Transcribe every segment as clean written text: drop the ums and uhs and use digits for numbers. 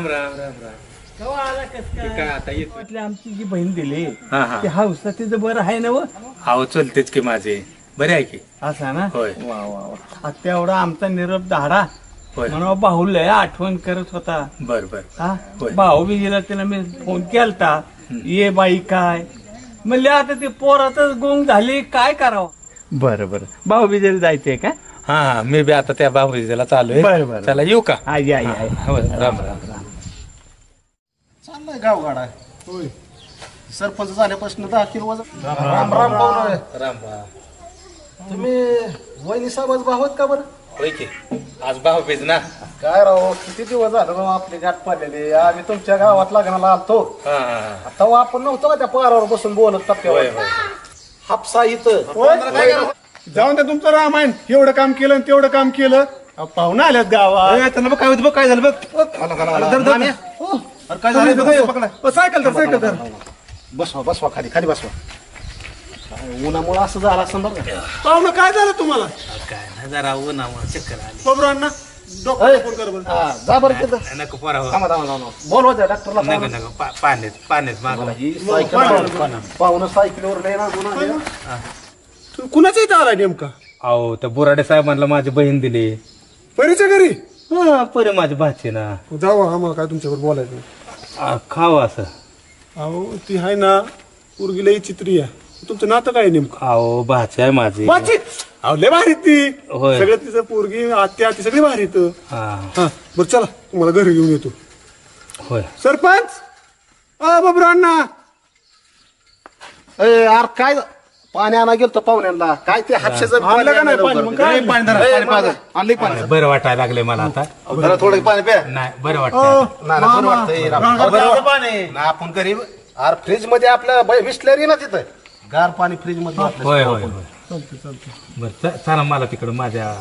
राम राम राम राम. केव्हा आला कस काय आता येतो. म्हटलं आमची जी बहीण दिली हा हा. ते हाऊस तिचं बरं आहे ना व अहो चलतेच की माझे बरे आहे की. असा ना होय. वा वा वा तेवढा आमचा निरोप धाडा होय. म्हणून भाऊ लय आठवण करत होता. बर बर. हा होय. भाऊ बी गेला त्याला मी फोन केलता ये बाई काय म्हणले आता ते पोरातच गोंग झाली काय करावं. बरं बरं भाऊ बी जरी जायचंय का. हा हा मी बी आता त्या बाबूजीला चालू आहे. बरं बरं चला येऊ का. आई आई आई होय, राम राम. चाललाय गावगाडा. होय सरपंच झाल्यापासून 10 किलो वजन. राम राम पाहुणे. राम राम. तुम्ही वहिनी साहेबाच भाऊ आहेत का बरं. होय की आज भाऊबीज ना. काय राव किती दिवस झालं राव आपली गाठ पडलेली. आम्ही तुमच्या गावात लग्नाला आलतो. हा हा हा. तेव्हा आपण नव्हतो का त्या पारावर बसून बोलत होय टप्प्यावर. होय. हापसा इथं जाऊन द्या तुमचं रामायण एवढं काम केलं आणि तेवढं काम केलं पाहुणा आल्यात गावात. त्यांना बघ काय होतं बघ काय झालं बघ. काय झालं सायकल तर सायकल तर बसवा बसवा खाली खाली बसवा. उन्हामुळे असं झालं असं बरं का. पाहुणं काय झालं तुम्हाला. काय नाही जरा उन्हामुळे चक्कर आली. खोबरांना डॉक्टर फोन कर बरं. हा, जा बरं तिथं. नको पोराव. थांबा थांबा थांबा बोलवा त्या डॉक्टरला. नको नको पाण्यात पाण्यात मागवा. ही सायकल पाहुणं सायकलीवर लय ना गुन्हा. कुणाच्या इथं आला नेमका. अहो त्या बोराडे साहेबांना माझी बहीण दिली. परीच्या घरी हा परे माझी भाची ना. जाऊ आम्हाला काय तुमच्यावर बोलायचं. खावं असं. अहो ती आहे ना पोरगी लई चित्री आहे. तुमचं नातं काय नेमकं. अहो भाची आहे माझी. अहो लय भारी ती. होय. सगळं तिचं पोरगी आत्या ती सगळी भारी इथं. हा हा बरं चला तुम्हाला घरी घेऊन येतो. होय. सरपंच बाबू अण्णा. यार काय पाणी आणा गेलतो पाहुण्यांना. काय ते हापशाचं आणलं का नाही पाणी मग काय. आणलं पाणी. बरं वाटायला लागले मला आता. जरा थोडं पाणी प्या. नाही बरं वाटतं. नाही बरं वाटतंय ना आपण गरीब. अरे फ्रीज मध्ये आपल्या बिस्लरी ना तिथं गार पाणी फ्रीज मध्ये. होय होय होय. बरं चला मला तिकडं माझ्या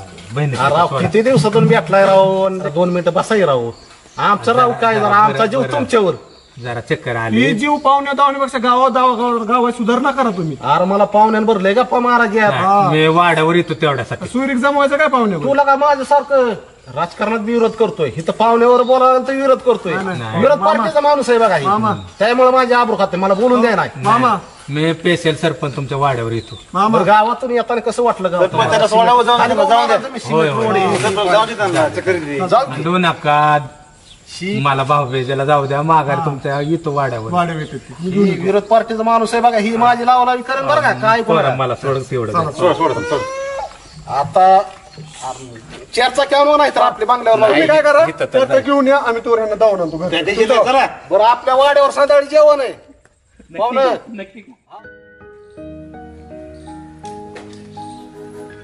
राव किती दिवसातून भेटलाय राव. 2 मिनिटं बसाय राव. आमचा राव काय जरा आमचा जीव तुमच्यावर. जरा चक्कर ही आली. जीव पाहुण्या दावण्यापेक्षा गावात सुधारणा करा तुम्ही. अरे मला पाहुण्यांवर लय गप्पा मारायची आहेत. मी वाड्यावर येतो तेवढ्यासाठी. सुरीक जमवायचं काय पाहुण्या. तुला का माझ्यासारखं राजकारणात विरोध करतोय. इथं पाहुण्यावर बोलायला तर विरोध करतोय. विरोध पार्टीचा माणूस आहे बघा. त्यामुळे माझी आबरू खाते मला बोलून द्या नाही. मामा मी पेशल सरपंच तुमच्या वाड्यावर येतो. मामा गावातून येताना कसं वाटलं गावात. दोन नका मला भाऊबीजेला जाऊ द्या माघार तुमच्या येतो वाड्यावर. ही विरोध पार्टीचा माणूस आहे बघा. ही माझी लावलावी करेन बरं का. काय बरं मला सोड तेवढं. आता चर्चा केव्हा नाही तर आपल्या बांगल्यावर तुम्ही काय करा त्यात घेऊन या. आम्ही तो दावून आणतो घरी. बरं आपल्या वाड्यावर संध्याकाळी जेवण आहे पाहुणं.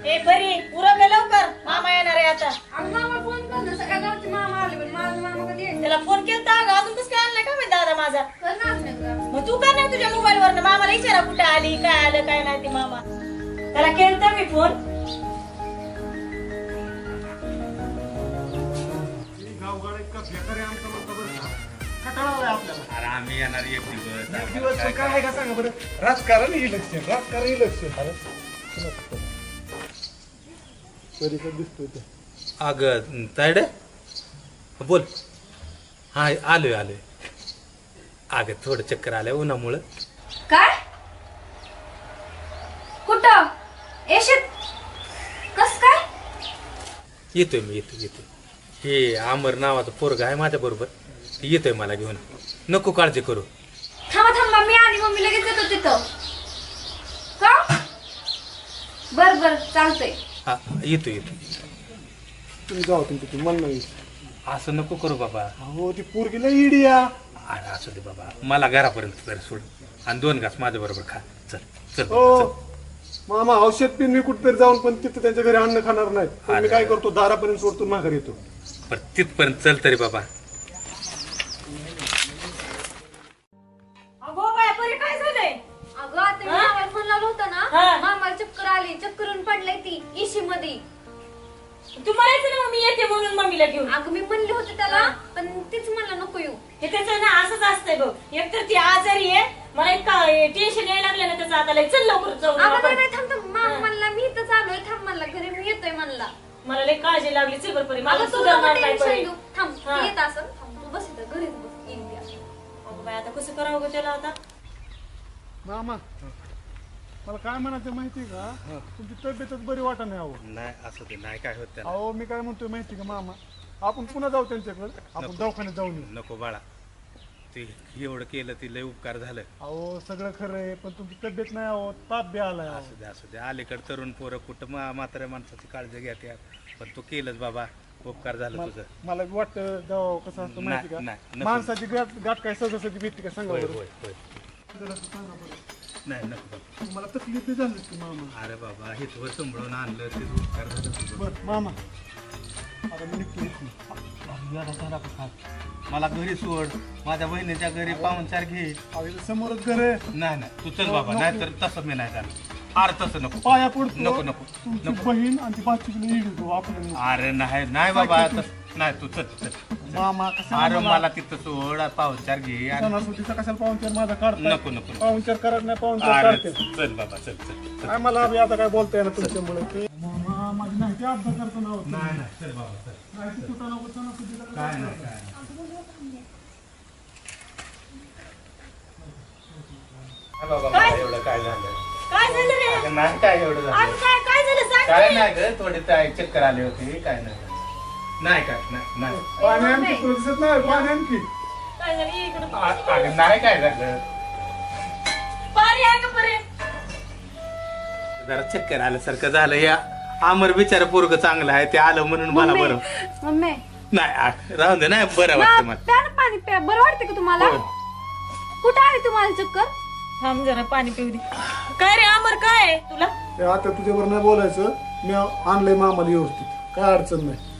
ए बरी उरवलं लवकर मामा येणार आहे आता. मामा फोन कर ना. सगळ्या गावचे मामा आले पण माझा मामा कधी येईल. त्याला फोन केलता अजून कसं काय आणलाय का माहिती दादा माझा. करणार नाही का? मग तू कर ना तुझ्या मोबाईल वर मामाला विचारा कुठे आली काय आलं काय नाही ते मामा. त्याला केलता मी फोन. अरे आम्ही येणार एक दिवस. काय आहे का सांगा बरं. राजकारण इलेक्शन राजकारण इलेक्शन. अग तायडे बोल. हा आलोय आलोय. अग थोडं चक्कर आलंय उन्हामुळं. काय कुठं येशील कस काय. येतोय मी येतोय. हे अमर नावाचं पोरगा आहे माझ्या बरोबर. येतोय मला घेऊन. नको काळजी करू. थांबा थांबा मी आणि मम्मी लगेच येतो तिथं. का बर बर चालतंय. हा येतो. तुम्ही जाऊ तुमचं मन नाही. असं नको करू बाबा. हो ती पोरगीला इडिया. अरे असू दे बाबा मला घरापर्यंत तरी सोड आणि 2 घास माझ्या बरोबर खा. चल चल हो चल. मामा औषध पिन मी कुठेतरी जाऊन पण तिथं त्यांच्या घरी अन्न खाणार नाही. पण मी काय करतो दारापर्यंत सोडतो माघारी येतो. पण तिथपर्यंत चल तरी बाबा. अगो बाय बरी काय झालंय. अगं आता मी मामाला फोन लावला होता ना. हा. मामाला चक्कर आली. चक्करून पडलाय ती इशी मध्ये. तू म्हणायचं ना मी येते म्हणून मम्मीला घेऊन. अगं मी म्हणले होते त्याला पण तीच म्हणला नको येऊ. हे त्याचं ना असंच असतंय बघ. एकतर ती आजारी आहे मला इतका टेन्शन यायला लागलं ना त्याचं. आता लय चल लवकर जाऊ. अगं नाही थांब थांब. मामा म्हणला मी इथं चालूय. थांब म्हणला घरी मी येतोय म्हणला. मला लय काळजी लागली. चल बरं परी मला अगं तू सुद्धा नको नाही टेन्शन परी. घेऊ. थांब हा. येत असं. थांब तू बस इथं घरीच बस येईन मी आता. अगं बाई आता कसं करावं गं त्याला आता? मामा मला काय म्हणायचं माहिती का तुमची तब्येतच बरी वाटा नाही अहो. नाही असं ते नाही काय होत त्याला. अहो मी काय म्हणतोय माहिती का मामा आपण पुन्हा जाऊ त्यांच्याकडे आपण दवाखान्यात जाऊन येऊ. नको बाळा, ते एवढं केलं ती लय उपकार झालं. अहो सगळं खरं आहे पण तुमची तब्येत नाही अहो ताप बी आलाय अहो. असू दे अलीकडे तरुण पोरं कुठं म्हाताऱ्या माणसाची काळजी घ्या यार. पण तू केलंच बाबा, उपकार झालं तुझं. मला बी वाटतं जावं कसं असतं माहिती नाही, का नाही, नको. माणसाची गाठ काय सहजासहजी भेटते का सांगा होय बरं. होय होय. जरा असं सांगा बरं. नाही नको बाबा. मला तकलीफ बी झाली की मामा. अरे बाबा हे तुझं सांभाळून आणलं ते उपकार झालं तुझं. बरं मामा आता मी निघतो इथून. मला घरी सोड, माझ्या बहिणीच्या घरी पाहुणचार घे. अहो, इथं समोरच घर आहे नाही नाही तू चल बाबा, नाही तर तसं मी नाही जाणार. अरे तसं नको पाया पडतो नको नको तुमची नको. बहीण आणि ती बाचीला येईल तो आपल्याला. अरे नाही नाही बाबा तसं नाही, तू चल चल. मामा कसं अरे मला तिथं सोड, पाहुणचार घे. अरे सणासुदीचा कशाला पाहुणचार माझा काढता नको नको. पाहुणचार करत नाही पाहुणचार अरे काढते चल बाबा चल चल. काय मला बी आता काय बोलता येणार तुमच्यामुळे मामा माझी नाही ते अपघात करतो ना होत. नाही नाही चल बाबा चल. नाही ते कुठं नको सणासुदीला काय नाही काय नाही. हा बाबा मला एवढं काय झालं? काय झालं रे? अगं नाही काय एवढं झालं. अगं काय झालं सांग काय की. नाही ग, थोडे चक्कर आले होते. काय नाही नाही काय नाही नाही. पाणी आणखी तुला दिसत नाही पाणी आणखी. काय झालं ये इकडं. अगं नाही काय झालं. पाणी आहे का बरे? जरा चक्कर आल्यासारखं झालं. या आमर बिचारा पोरग चांगलं आहे ते आलं म्हणून मला बरं मम्मी नाही. राहून दे नाही बरं वाटतं मला. प्या ना पाणी प्या. बरं वाटतं का तुम्हाला? होय. कुठं आली तुम्हाला चक्कर? थांब जरा पाणी पिऊ दे. काय रे अमर काय आहे तुला? ते आता तुझ्यावर नाही बोलायचं मी आणलंय मामाला व्यवस्थित काय अडचण नाही.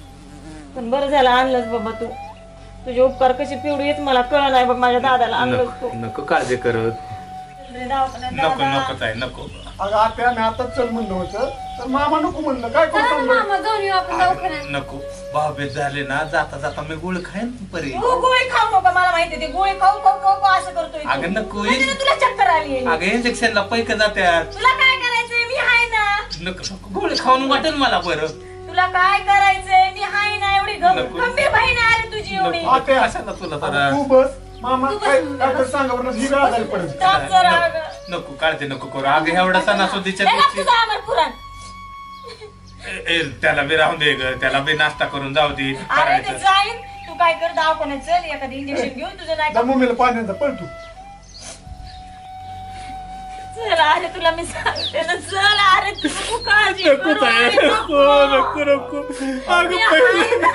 पण बरं झालं आणलंच बाबा तू. तुझे उपकार कशी पिवडी येत मला कळ नाही बघ. माझ्या दादाला आणलंच तू. नको काळजी करत. रे दवाखान्यात नको दादा. नकोच आहे नको. अगं आता आम्ही आताच चल म्हणलं होतं तर मामा नको म्हणलं काय चला करतो ना मामा जाऊन येऊ आपण दवाखान्यात. नको भावभेद झाले ना, जाता जाता मी गोळ खाईन परी. तू गोळी खाऊ नको मला माहिती ते गोळी खाऊ खाऊ खाऊ खाऊ असं करतोय तू. अगं नको. म्हणजे ना तुला चक्कर आली आहे. अगं इंजेक्शनला पैक जात्यात. तुला काय करायचंय मी हाय ना. नको नको. गोळी खाऊन वाटेल मला बरं. तुला काय करायचंय मी हाय ना. एवढी नको. गंभीर बहीण आहे रे तुझी एवढी. नको. कशाला तुला जरा तू बस मामा काय काय तर सांगा बरं ही वेळ आजारी पडेल. थांब जरा अगं. नको काळजी नको करू. अगं एवढा सणासुदीच्या हे बघ दिवशी तुझं अमर पुराण. त्याला बी राहून दे ग, त्याला बी नाश्ता करून जाऊ दे. अरे ते करायचं जाईन. तू काय कर दवाखान्यात चल एखादं इंजेक्शन घेऊन तुझं नाही जा का. मम्मीला पाण्याचा पळ तू. चल अरे तुला मी सांगते ना चल अरे तू काळजी नको करू ताई, नये, नको नको अगं मी पैसे आहे ना.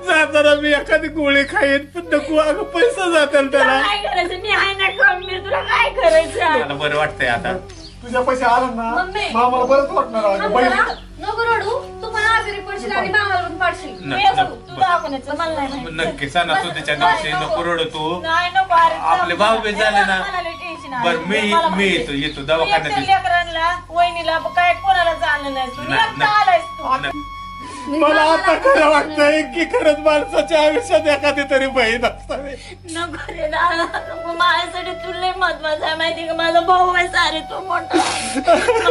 जाताना मी एखादी गोळी खाईन पण नको अगं पैसा जातील तुला त्याला. काय करायचं मी आहे ना गंभीर. तुला काय करायचं. मला बरं वाटतंय आता. तुझ्या पैसे आला ना मम्मी. मामाला बरंच वाटणार अगं बहीण. नको रडू. तू पण आजारी पडशील आणि मामाला पण पडशील. तू ये बघ, तू दवाखान्यात चल. मला नाही माहिती. नक्की सणासुदीच्या दिवशी नको रडू तू. नाही नको अरे आपले भाऊबीज झाले ना. मला लय टेन्शन आलं. बरं मी मला मी माहिती. येतो तू दवाखान्यात एकटं लेकरांना वहिनीला काय कोणाला चाललं नाही तू नाही, एकटा आलायस तू. नाही. मला आता खरं वाटतंय की खरंच माणसाच्या आयुष्यात एखादी तरी बहीण असावी. नको रे दादा नको. माझ्यासाठी तू लय महत्वाचं आहे माहिती का. माझा भाऊ आहे सारे तो मोठा.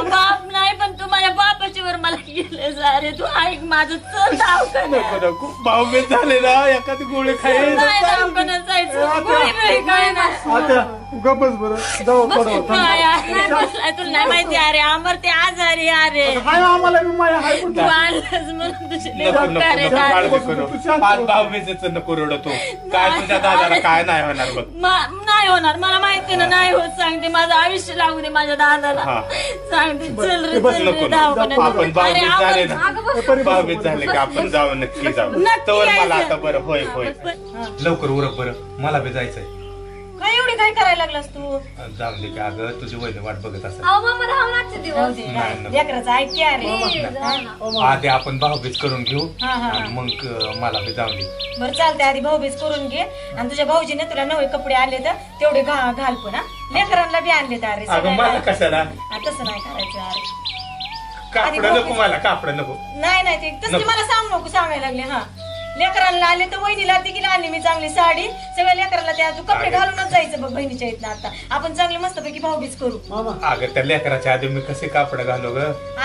बाप नाही पण तू माझ्या बापाच्या वर मला गेले सारे. तू ऐक माझं चल दवाखान्यात. नको नको भाऊबीज झाले ना एखादी गोळी खाईन. नाही दवाखान्यात जायचं. गोळी बिळी काय नाही. आता गपच बरं जाऊ पडव नाही नाही बसलाय. तुला नाही माहिती अरे अमर ते आजारी अरे. हाय आम्हाला बी माया हाय तू कुठं. आणलंच म्हणून तुझे लय नको नको उपकार आहे नको दादा. काळजी करू. पाच भाऊबीजेचं नको रडू तू. काय तुझ्या दादाला काय नाही होणार बघ. नाही होणार मला माहिती ना. नाही होत सांगते. माझं आयुष्य लागू दे माझ्या दादाला. हा. सांगते चल रे बस चल नको रे नको. दवाखान्यात. आपण अरे भाऊबीज झाले अमर, ना. अगं बस. भाऊबीज झाले की आपण जाऊ नक्की जाऊ. नक्की तर मला यायचं. आता बरं होय होय. लवकर उरक बरं मला बी जायचंय. काय एवढी काय करायला लागलास तू. जाऊन दे की अगं तुझी वहिनी वाट बघत असेल. अहो मामा राहून आजचे दिवस. नाही, नको. लेकराचं ऐक की अरे. प्लीज, जाऊ ना. आधी आपण भाऊबीज करून घेऊ हा, हा, हा. आणि मग मला बी जाऊन दे. बरं चालते आधी भाऊबीज करून घे. आणि तुझ्या भाऊजीने तुला नवे कपडे आणले तर तेवढे घाल पण हा. लेकरांना बी आणले तर अरे अगं मला सगळ्यांना. कशाला हा, तसं नाही करायचं अरे. कापड नको मला कापड नको. नाही नाही ते तसली नको. मला सांगू नको सांगायला लागले. हा लेकरांना आले तर वहिनीला तिघीला आणली मी चांगली साडी. सगळ्या लेकरांना त्या तू कपडे घालूनच जायचं बघ बहिणीच्या इथनं. आता आपण चांगली मस्तपैकी भाऊबीज करू. अगं त्या लेकराच्या आधी मी कसे कापड घालू ग.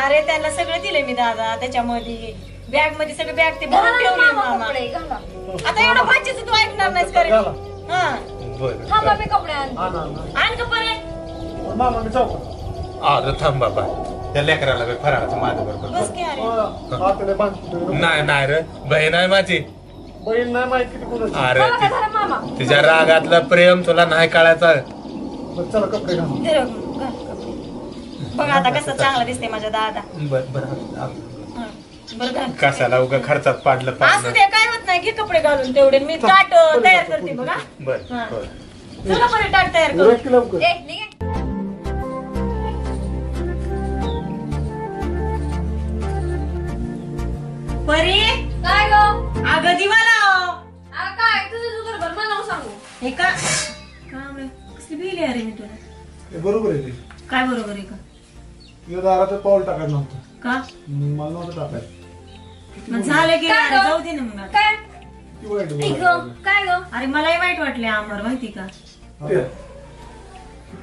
अरे त्यांना सगळं दिलंय मी दादा त्याच्यामध्ये बॅग मध्ये सगळे बॅग ते भरून ठेवले मामा. कपडे घाला. आता एवढं भाजीचं तू ऐकणार नाहीस का रे? हा बरं थांबा मी कपडे आणते. आण का बरे. मामा मी जाऊ का? अरे थांब बाबा, त्या लेकराला बी फराळाचं माझ्या बरोबर. बस की अरे. हाताने बांधतो. नाही नाही रे, बहीण आहे माझी. बहीण नाही माहिती किती कोणाची. अरे मला काय झालं मामा? तिच्या रागातलं प्रेम तुला नाही कळायचं. बरं, चला कपडे घालू. दे रे, घाल कपडे. बघ आता कसं चांगला दिसते माझा दादा. बरं हा. बरं घाल. कशाला उगा खर्चात पाडलं असू पाडलं. दे, काय होत नाही. घे कपडे घालून तेवढे. मी ताट तयार करते बघा. बरं हा. बरं. चला बरं ताट तयार करू. उरक की लवकर. ए, निघे. परी काय ग? अगं दिवा लाव. काय तुझं बरोबर मला नको सांगू. हे का काम रे? कसली बिल अरे मी तुला. हे बरोबर आहे ते. काय बरोबर आहे का? तुझ्या दारात पाऊल टाकायचं नव्हतं. का मला नव्हतं टाकायचं. मग झालं की काय अरे ग? जाऊ दे ना मग आता. काय किती वाईट ऐक बोलायचं. ग, काय ग? अरे मलाही वाईट वाटले अमर, माहिती का? ते,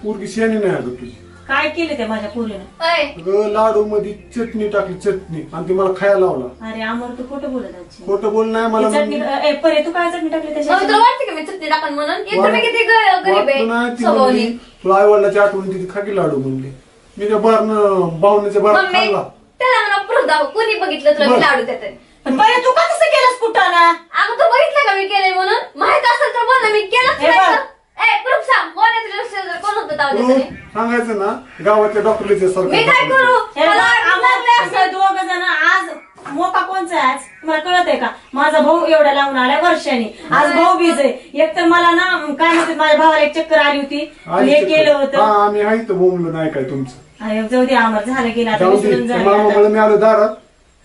पोरगी शेणी नाही अगं तुझी. काय केलं ते माझ्या पोरीनं? ऐ, अगं लाडू मध्ये चटणी टाकली, चटणी, आणि ती मला खायला लावला. अरे अमर तू खोटं बोलत आजी. खोटं बोल नाही मला. चटणी ए, परे तू काय चटणी टाकली मग त्याच्यात? तुला वाटते का मी चटणी टाकन म्हणून? एक तर मी किती गरीब वाटलं नाही आहे ती स्वभावनी. म्हणली, तुला आई वडिलाची आठवण तिथे खाकी लाडू म्हणली. मी त्या बावण्याच्या बार मम्मी खाल्ला. त्याला म्हणा प्रूफ दाखव. कोणी बघितलं तुला मी लाडू देते? पण परे तू का तसं केलंस कुठाना? अगं तू बघितलं का मी केलंय म्हणून? माहित असेल तर बोल ना, मी केलंच हे नाही बघ. तर. ए, प्रूफ सांग. कोण आहे तुझ्या शेजारी? कोण होतं दाव तू देताना? सांगायचं ना गावातल्या डॉक्टरचे मी काय करू? हे बघ, मला अमरले असं दोघं जण आज मोका कोणचा आहे आज? तुम्हाला कळत आहे का? माझा भाऊ एवढा लावून आलाय वर्षांनी. आज भाऊ बीज आहे. एक तर मला ना काय म्हणतात, माझ्या भावाला एक चक्कर आली होती. हे केलं होतं. हा आम्ही आहे तर बोंबलो नाही काय तुमचं. अरे जाऊ दे अमर, झालं गेलं आता, जाऊ विसरून दे. झालं मामा आता. मला मी आलो दारात.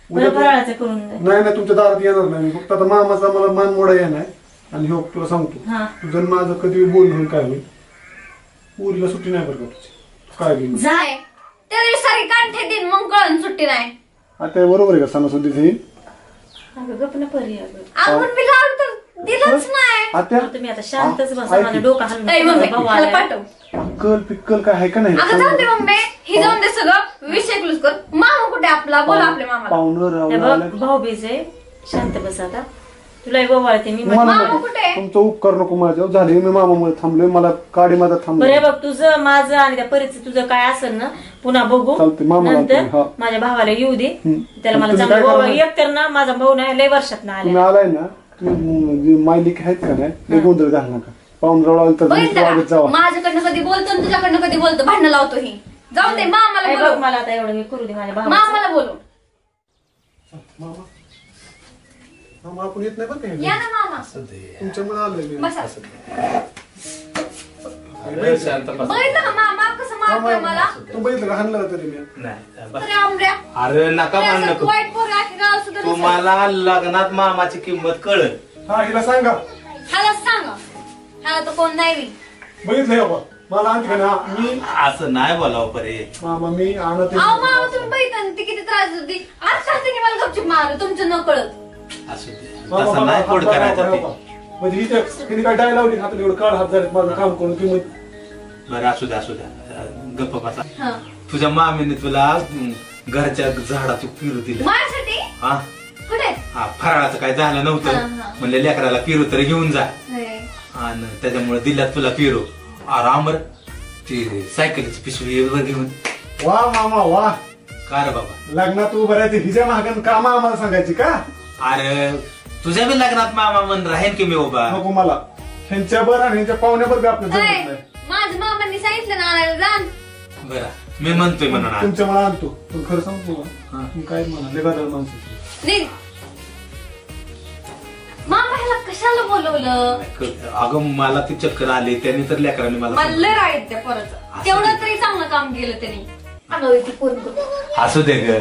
बरं फराळाचं करून दे. नाही नाही तुमच्या दारात येणार नाही मी. फक्त आता मामाचा मला मान मोडा येणार. आणि हो तुला सांगतो, हा. तुझं माझं कधी बोलणं काय होईल. पुरीला सुट्टी नाही बरं का तुझी. काय घेऊन जाय त्या दिवशी सारी कांठे दिन मग कळून सुट्टी नाही. आता बरोबर आहे का सणासुदीच हे. अगं गप ना परी अगं. आपण मी लाडू तर दिलंच नाही. आता तुम्ही आता शांतच बसा, ऐक माझं की. डोकं हलवून ए, मम्मी भाऊ ह्याला आलाय. पाठव. अक्कल पिक्कल काय आहे का नाही. अगं जाऊ दे मम्मी, ही जाऊन दे सगळं. विषय क्लोज कर. मामा कुठे आपला? बोला आपल्या मामाला. पाहुणं हे राहून बघ भाऊ बीज आहे, शांत बस आता. तुला बोवाळते मी. मला मामा नको. कुठे? तुमचा उपकार नको माझ्यावर झाले. मी मामामुळे थांबलोय. मला गाडी माझा बरं थांबलोय. हे बघ, तुझं माझं आणि त्या परीचं तुझं काय असेल ना पुन्हा बघू. चालतंय, मामाला नंतर आणतो, हा. माझ्या भावाला येऊ दे. त्याला मला तुम्ही चांगलं काय बोवाळ. करणार? एक तर ना माझा भाऊ नाही लय वर्षात ना तुम्ही आले. आलाय ना, तुम्ही मायलिक आहेत का नाही लय गोंधळ घाल नका. पाहुणराव आलं तर बघितलं वागत का? जावा. माझ्याकडनं कधी बोलतो आणि तुझ्याकडनं कधी बोलतो. भांडणं लावतो ही. जाऊ दे मामाला हे बघ, बोलव. मला आता एवढं हे करू दे माझ्या भावाला. मामाला बोलव. मामा मामा आपण येत नाही बरं का हे. या ना मामा. तुमच्यामुळे आलोय मी. बसा. अरे शांत बस. बघितलं का मामा कसं मारतोय मला? तू बघितलं का हाणलं का तरी मी. नाही बस. तरी आमऱ्या. अरे नका तरी मान असं नको. वाईट पोरगा की गाव सुद्धा नसेल. तुम्हाला लग्नात मामाची किंमत कळल. हा हिला सांगा. ह्याला सांगा. ह्याला तर कोण नाही बी. बघितलं का बा? मला आणते का ना मी. असं नाही बोलावं परे. मामा मी आणत अहो मामा तुम्ही बघितलं ना ती किती त्रास होती. आज तिने मला गपचूप मारलं तुमचं न कळत. असू दे. तसं नाही कोड करायचं ते. म्हणजे इथे तिने काय डाय लावली हातात एवढं काळ हात झाले माझं काम करून ती बरं असू द्या असू द्या. गप्प बसा. हा. तुझ्या मामीने तुला घरच्या झाडाचं पिरू दिलं. माझ्यासाठी हा कुठे? हा फराळाचं काय झालं हा, नव्हतं. हा. म्हणलं लेकराला पिरू तर घेऊन जा. हे. आणि त्याच्यामुळे दिल्यात तुला पिरू. आरामर ती सायकलीची पिशवी वर घेऊन. वा मामा वा. का रे बाबा? लग्नात उभं राहायचं हिच्या महागण कामा आम्हाला सांगायची का. अरे तुझ्या बी लग्नात मामा म्हण राहीन की मी उभा. नको मला ह्यांच्या बर आणि ह्यांच्या पाहुण्यावर बी आपलं जमत ऐ, नाही. माझ्या मामांनी सांगितलं ना आणायला जाण. बरं मी म्हणतोय म्हणून. तुमच्या मला आणतो पण खरं सांगतो हा. ना मी काय म्हणा लेगादार माणसं. निघ. मामा ह्याला कशाला बोलवलं? अगं मला ती चक्कर आली त्याने तर लेकरांनी मला मला लय राग येते परत. तेवढं तरी चांगलं काम केलं त्यांनी. अगं ती पोरगी. असू दे ग.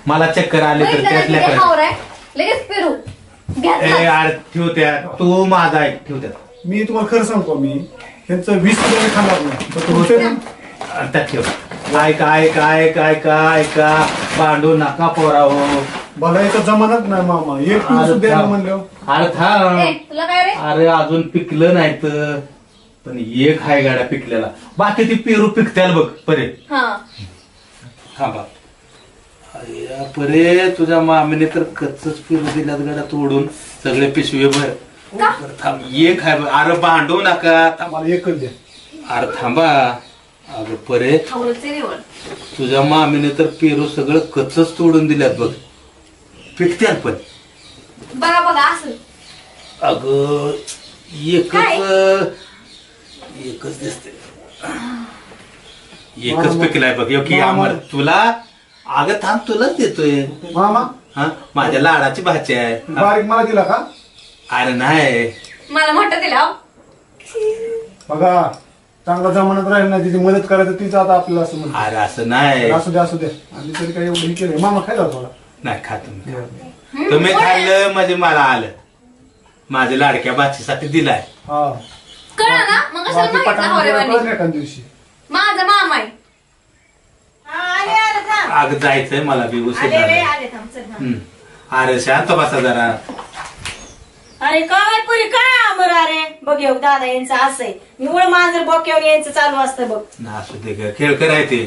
मला चक्कर आली तर बघितलं ना त्याच किती लेकरांनी. हावर आहे. लगेच पेरू. ए घ्या. यार ठेवत्या तू माझा ऐक ठेवत्या. मी तुम्हाला खरं सांगतो मी ह्यांचं 20 किलो खाणार नाही पण तुमचं त्यात ठेव. ऐका भांडू नका पोराहो. बघायचा जमानाच नाही मामा. एक किलो सुद्धा द्यायला म्हणलं. अरे थांब. ए, तुला काय रे? अरे अजून पिकलं नाही तर पण एक हाय गाड्या पिकलेला. बाकी ती पेरू पिकत्याल बघ परे. हा. थांबा. अरे परे तुझ्या मामीने तर कच्चच पिरू दिल्यात गड्या तोडून सगळे पिशवे भर. बरं थांब एक आहे अरे भांडू नका मला एकच द्या. अरे थांबा. अगं परे आवडते निवड. तुझ्या मामीने तर पेरू सगळं कच्चच तोडून दिल्यात बघ. पिकत्यात पण. बघा बघा असं. अगं एकच दिसते. एकच पिकलाय बघ की आम्हाला तुला. अगं थांब तुलाच देतोय. मामा हा माझ्या लाडाची भाची आहे. बारीक मला दिला का? अरे नाही मला मोठं दिला. बघा चांगला जमान्यात राहील ना तिची मदत करायचं तीच आता आपल्याला असं म्हणतो. अरे असं नाही. असू द्या आणि तरी काही एवढं हे केलंय. मामा खायला थोडा. नाही खा तुम्ही खाल्लं म्हणजे मला आलं. माझ्या लाडक्या भाचीसाठी दिलाय. हा कळलं ना मग कशाला बाकी मागितलं पटांगण हवरेवानी? कळलं एखाद दिवशी. माझा मामा आहे. अगं जायचंय मला बी उशीर झाला. अरे शांत बसा जरा. अरे काय पुरी काय आमर अरे बघ येऊ दादा यांचं असंय निवळ मांजर बोक्यावर यांचं चालू असतं बघ. ना असू दे ग खेळ करायचे.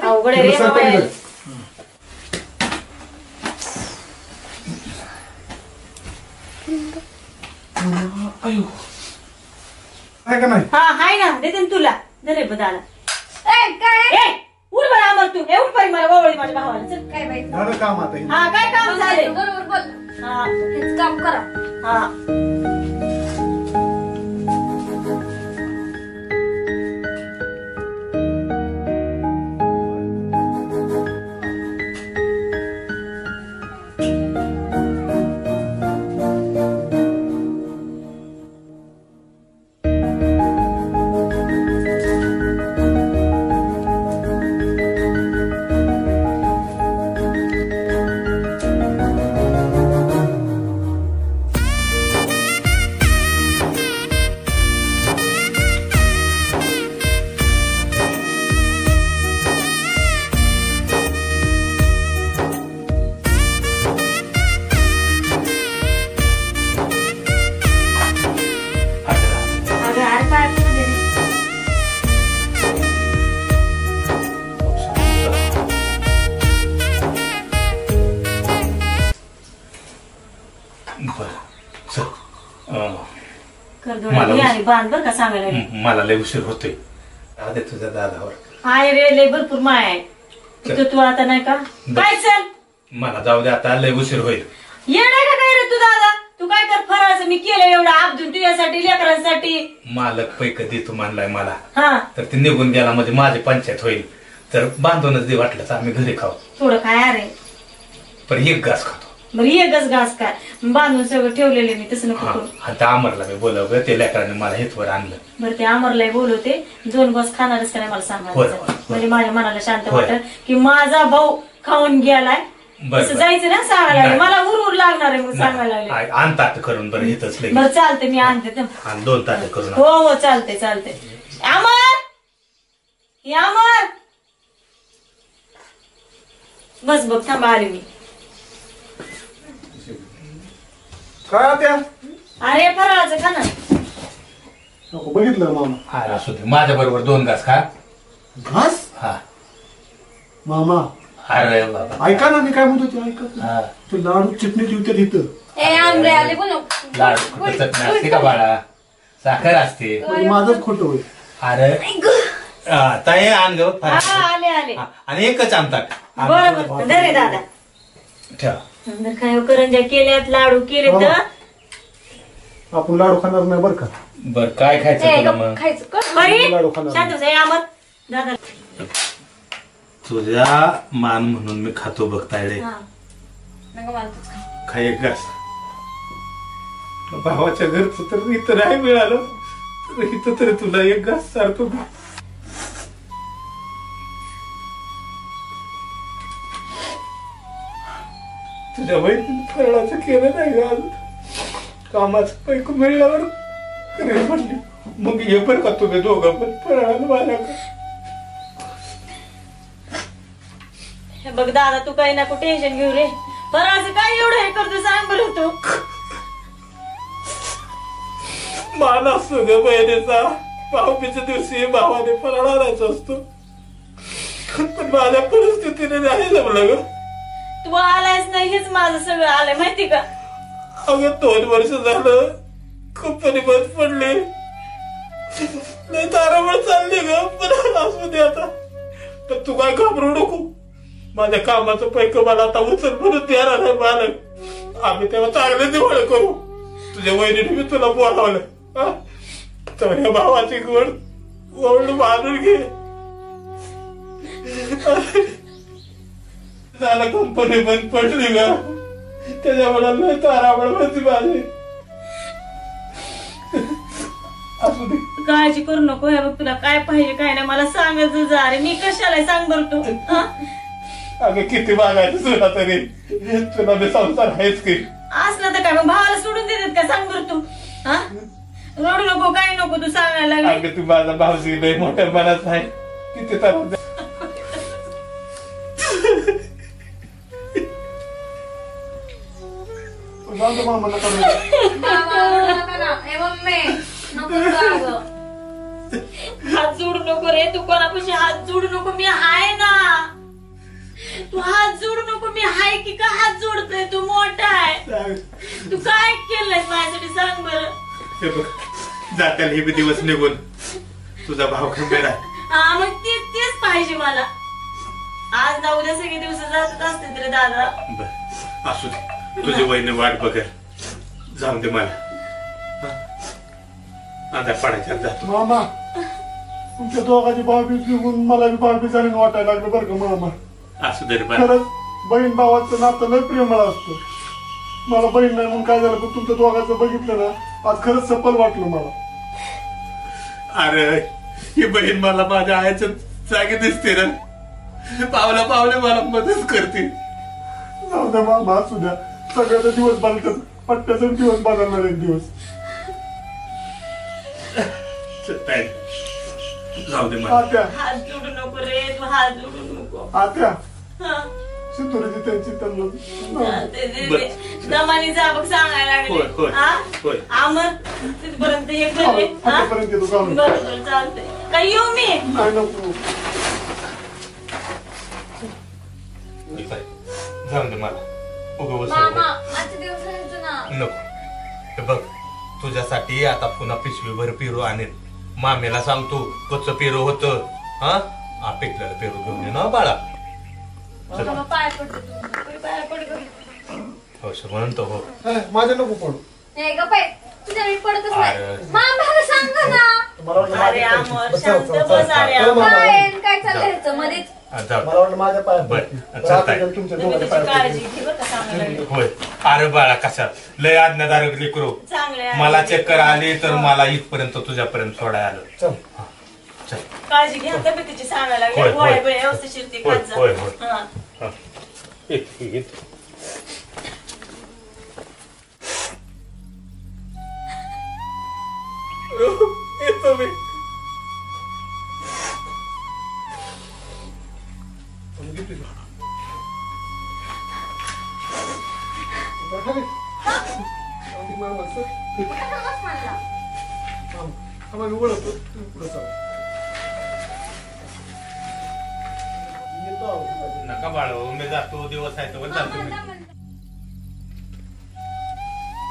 अवघड आहे रे बाबा. आहे का नाही? हा हाय ना देते ना तुला दे रे दादा. ए, काय ए उठ बरं आमर तू ए उठ पाहिजे मला वळवळी माझ्या भावाला चल. काय बाई झालं काम आता हे. हा काय काम झाले. बरोबर बोल. हा हेच काम करा. हा अगं अरे पाय पडू दे रे. बरं चल. कर दोन आणि बांध बर का सांगायला लागले. मला लय उशीर होतोय. अरे तुझ्या दादावर आहे रे लय भरपूर माय आहे तिथं तू आता नाही का काय चल मला जाऊ दे आता लय उशीर होईल. येणार का काय रे तू दादा. तू काय कर फराळाचं मी केलं एवढं आपदून तुझ्यासाठी लेकरांसाठी. मालक पैक देतो म्हणलाय मला. हा तर ते निघून गेला म्हणजे माझी पंचायत होईल. तर बांधूनच दे वाटलं तर आम्ही घरी खाऊ. थोडं काय अरे पण एक घास खातो. बरं एकच घास काय बांधून सगळं ठेवलेले मी तसं नको करू. आणि त्या अमरला मी बोलवलं ते लेकरांनी मला हेतवर आणलं. बरं ते अमरला बोलवते 2 बस खाणारच का नाही मला होय, सांगायचं. होय. म्हणजे माझ्या मनाला शांत होय. वाटत की माझा भाऊ खाऊन गेलाय. बरं, असं बरं. जायचं ना सांगायला लागले. नाही. मला उर लागणार आहे मग सांगायला लागले. आणतात करून बरं हिथंच लगेच. बरं चालते मी आणते तर. आणि 2 ताटे करून हो हो चालते चालते. अमर हे अमर बस बघ थांबा आले मी. काय त्या अरे फराळाचं खा ना. नको बघितलं मामा. हा असू दे माझ्या बरोबर 2 घास खा. घास हा मामा अरे बाबा ऐका ना मी काय म्हणतो ते ऐका. हा तू लाडू चटणी ठेवते इथं. ए आमरे आले बोलो. लाडू कुठं चटणी असते का बाळा. साखर असते. म्हणजे माझंच खोटं होईल. अरे ताई आण ग हा आले आले. आणि एकच आणतात. बरं बरं दे रे दादा. ठेवा. नंतर काय करंज्या केल्यात लाडू केले तर आपण लाडू खाणार नाही बरं का. बर काय खायचं तुला मग. खायचं कर. बरी लाडू खाणार शांत बस. हे अमर दादा तुझ्या मान म्हणून मी खातो बघ तायडे. हा. नका मला तूच खा. खा एक घास. भावाच्या घरचं तर इथं नाही मिळालं तर इथं तरी तुला एक घास सारखं. तुझ्या बहिणीने फराळाचं केलं नाही घाल. कामाचं पैक मिळल्यावर करेल म्हणली. मग ये बरं का तुम्ही दोघं पण फराळाला माझ्याकडे. हे बघ दादा तू काही नको टेन्शन घेऊ रे. फराळाचं काय एवढं हे करतो सांग बरं तू. मान असतो ग बहिणीचा. भाऊबीच्या दिवशी भावाने फराळ आणायचा असतो पण माझ्या परिस्थितीने नाही जमलं ग. तू आलायच नाही हेच माझं सगळं आलंय माहिती का. अगं 2 वर्ष झालं कंपनी बंद पडली, नाही तारावळ चालली ग. पण असू दे आता. पण तू काय घाबरू नको, माझ्या कामाचं पैक मला आता उचल म्हणून देणार आहे मालक. आम्ही तेव्हा चांगले दिवाळ करू. तुझ्या वहिनीने मी तुला बोलावलं तर या भावाची गोड मानून घे. झालं कंपनी बंद पडली ग, त्याच्यामुळे लय तारावळ होती माझी. असू दे, काळजी करू नको. हे बघ तुला काय पाहिजे काय नाही मला सांगायचं जा रे. मी कशाला सांग बरं तू. अगं किती मागायचं तुला तरी, तुला मी संसार आहेच की. असलं तर काय मग भावाला सोडून देतात का सांग बरं तू. रडू नको काय नको तू सांगायला लागली. अगं तू माझा भाऊजी लय मोठ्या मनात आहे. किती तर मामा नका हात जोडू नको रे तू, कोणापाशी हात जोडू नको. मी आहे ना, तू हात जोडू नको. मी आहे की का हात जोडतोय. तू मोठा आहे. तू काय केलंय माझ्यासाठी सांग बरं. जात्याला हे दिवस निघून तुझा भाव खंबीर आहे. हा मग तेच पाहिजे मला. आज ना उद्या सगळे दिवस जातच असते रे दादा. बर असू दे, तुझी वहिनी वाट बघेल. जाऊ दे मला आता पडायच्या जातो. मामा तुमच्या दोघांची भाऊबीज निघून मला बी भाऊबीज आणि वाटायला लागलं बरं का मामा. असू दे रे बा. खरंच बहीण भावाचं नातं लय प्रेमळ असतं. मला बहीण नाही म्हणून काय झालं, पण तुमच्या दोघांचं बघितलं ना आज खरंच सफल वाटलं मला. अरे ही बहीण मला माझ्या आईच्या जागी दिसते ना, पावला पावले मला मदत करते. जाऊ द्या मामा, असू द्या. सगळ्याचा दिवस बदलतात, पट्ट्याचा दिवस बदलणार एक दिवस. जाऊ दे मला. आत्या हात जोडू नको रे तू, हात जोडू नको. आत्या हा सिंधुरीची त्यांची त्यांना दमानी जा बघ सांगायला होय, होय, होय. लागले. आमर तिथपर्यंत हे करले. आतापर्यंत येतो का? बरोबर चालतंय. काय येऊ मी. नाही नको. जाऊ दे मला. नको. हे बघ तुझ्यासाठी आता पुन्हा पिशवीभर पेरू आणेल. मामेला सांगतो कच्च पेरू होत. हा पिकलेलं पेरू घेऊन ये ना बाळा. पाय पडतो हो म्हणतो हो. माझ्या नको पडू. तुझ्या मी पडतच अरे. नाही. मामाला सांगा ना. मला वाटलं अरे अमर शांत बस. अरे अमर काय चाललंय ह्याचं मध्येच. मला वाटलं माझ्या पायात बरं, पडतील. चालतंय. रात्री तुमच्या तुम्ही दोघांच्या त्याची पायात काळजी पडतील. घे बरं का सांगायला लागले. होय. अरे बाळा कशात लय आज्ञादारक लेकरू. चांगले आहे. मला चक्कर आली तर मला इथपर्यंत तुझ्यापर्यंत सोडायला आलं. चल. चल. काळजी घ्या तब्येतीची सांगायला होय, लागले. होय. गोळ्या बिळ्या व्यवस्थित ते होय, खात जा. होय, होय. हा. हा. ये. येतो मी. आम्हाला ओळखतो तुम्ही पुढे चाल. येतो आहोत. नका बाळो मी जातो. दिवस आहे तर जातो मी.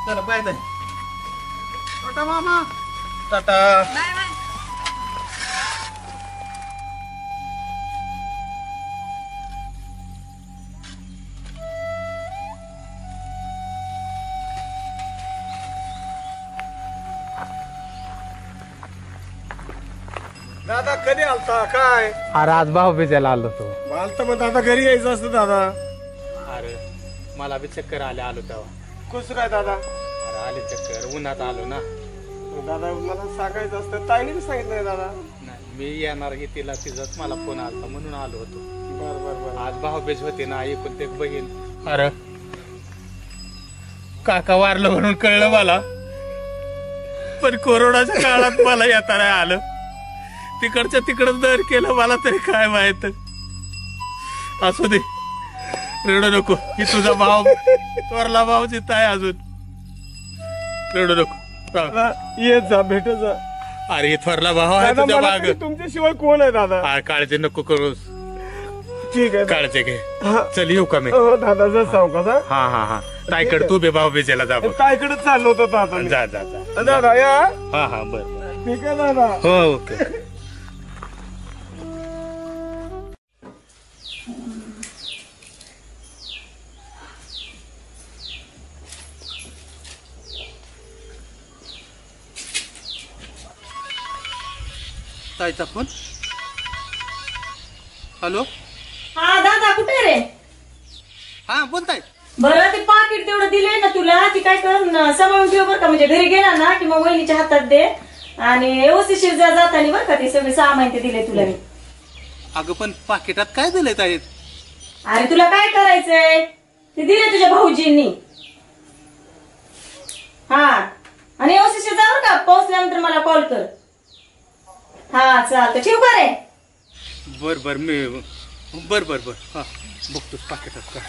चला बाय बाय. टाटा मामा. टाटा. दादा कधी आलता काय? अरे आज भाऊबीजेला आलो तो. आलता मग दादा घरी यायचं असतं दादा. अरे मला बी चक्कर आलो तेव्हा. कसं काय दादा? अरे आले चक्कर, उन्हात आलो ना. दादा मला सांगायचं असतं. ताईने बी सांगितलं नाही दादा. नाही मी येणार की तिचाच मला फोन आलता म्हणून आलो होतो. बर बर बर. आज भाऊबीज होती ना, एकूण ते बहीण. अरे काका वारलं म्हणून कळलं मला, पण कोरोनाच्या काळात मला येता नाही आलं. तिकडच्या तिकडं दर केलं मला तरी काय माहित. असू दे रडू नको. ही तुझा भाव थोरला भाव जिथं आहे अजून. रडू नको. येत जा भेटत जा. अरे हे थोरला भाव आहे तुझ्या माग. तुमच्याशिवाय कोण आहे दादा? काळजी नको करूस. ठीक आहे काळजी घे हा. चल येऊ का मी हो दादा जा सावकाश हा. हा हा हा ताईकडे तू बे भाऊ बेजेला जा बघ. ताईकडे चाललो होतो दादा मी. जा जा जा दादा या हा हा बर ठीक आहे दादा हो ओके ताईचा फोन हॅलो हा दादा कुठे रे हा बोलताय बरं ते पाकिट तेवढं दिलंय ना तुला ती काय कर सांभाळून ठेव बरं का म्हणजे घरी गेला ना की मग वहिनीच्या हातात दे आणि व्यवस्थित जाताना बरं का ते सगळे सामान ते दिले तुला मी अगं पण पाकिटात काय दिलंय ताई अरे तुला काय करायचंय ते दिले तुझ्या भाऊजींनी हा आणि व्यवस्थित जा बरं का पोहोचल्यानंतर मला कॉल कर हा चालतं ठेवू का रे बर बर मी बर बर बर हा बघतोच पाकिटात काय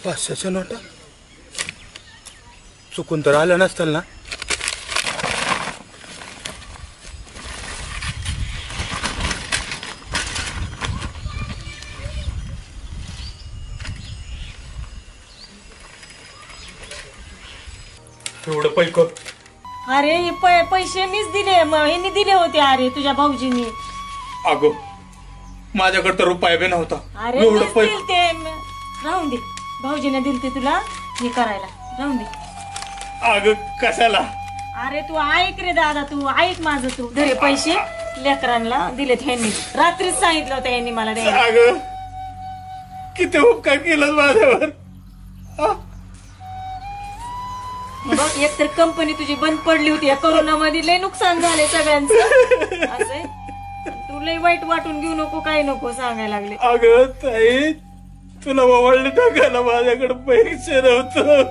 500च्या नोटा चुकून तर आलं नसतं ना एवढं पैक अरे हे पैसे मीच दिले यांनी दिले होते अरे तुझ्या भाऊजींनी अगो माझ्याकडे तर रुपया बी नव्हता अरे एवढं मीच पैक दिलते राहून दे भाऊजीने दिलते तुला हे करायला राहून दे अगं कशाला अरे तू ऐक रे दादा तू ऐक माझं तू घरी पैसे लेकरांना दिलेत ह्यांनी रात्रीच सांगितलं होतं यांनी मला द्यायला अगं किती उपकार केलं माझ्यावर हे बघ एक तर कंपनी तुझी बंद पडली होती या कोरोनामध्ये लय नुकसान झाले सगळ्यांचं असं तू लय वाईट वाटून घेऊ नको काय नको सांगायला लागले अगं ताई तुला ओवाळले टाकायला माझ्याकडे पैसे नव्हतं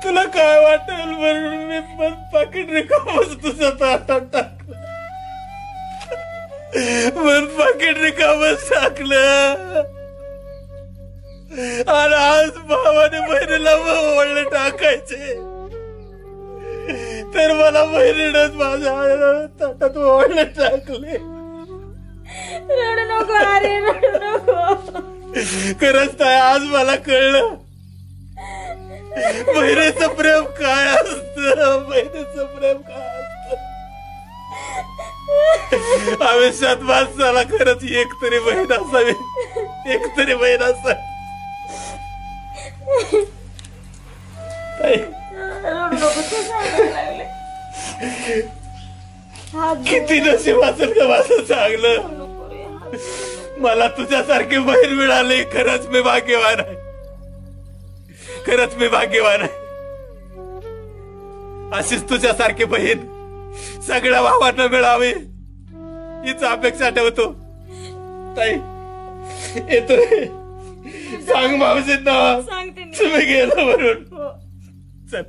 तुला काय वाटेल म्हणून मी पण पाकिट रिकामच तुझ्या ताटात टाकलं पण पाकिट रिकामच टाकलं आणि आज भावाने बहिणीला ओवाळले टाकायचे तर मला बहिणीनंच माझ्या ताटात ओवाळले टाकले रडू नको अरे रडू नको खरंच ताई आज मला कळलं बहिणीचं प्रेम काय असतं बहिणीचं प्रेम काय असतं आयुष्यात माणसाला खरंच एक तरी बहीण असावी एक तरी बहीण असावी ताई रडू नको तू सांगायला लागले किती नशीब असेल का माझं चांगलं मला तुझ्यासारखी बहीण मिळाली खरंच मी भाग्यवान आहे खरंच मी भाग्यवान आहे अशीच तुझ्यासारखी बहीण सगळ्या भावांना मिळावी हीच अपेक्षा ठेवतो ताई येतो सांग मावशींना सांगते मी तुम्ही गेला म्हणून चल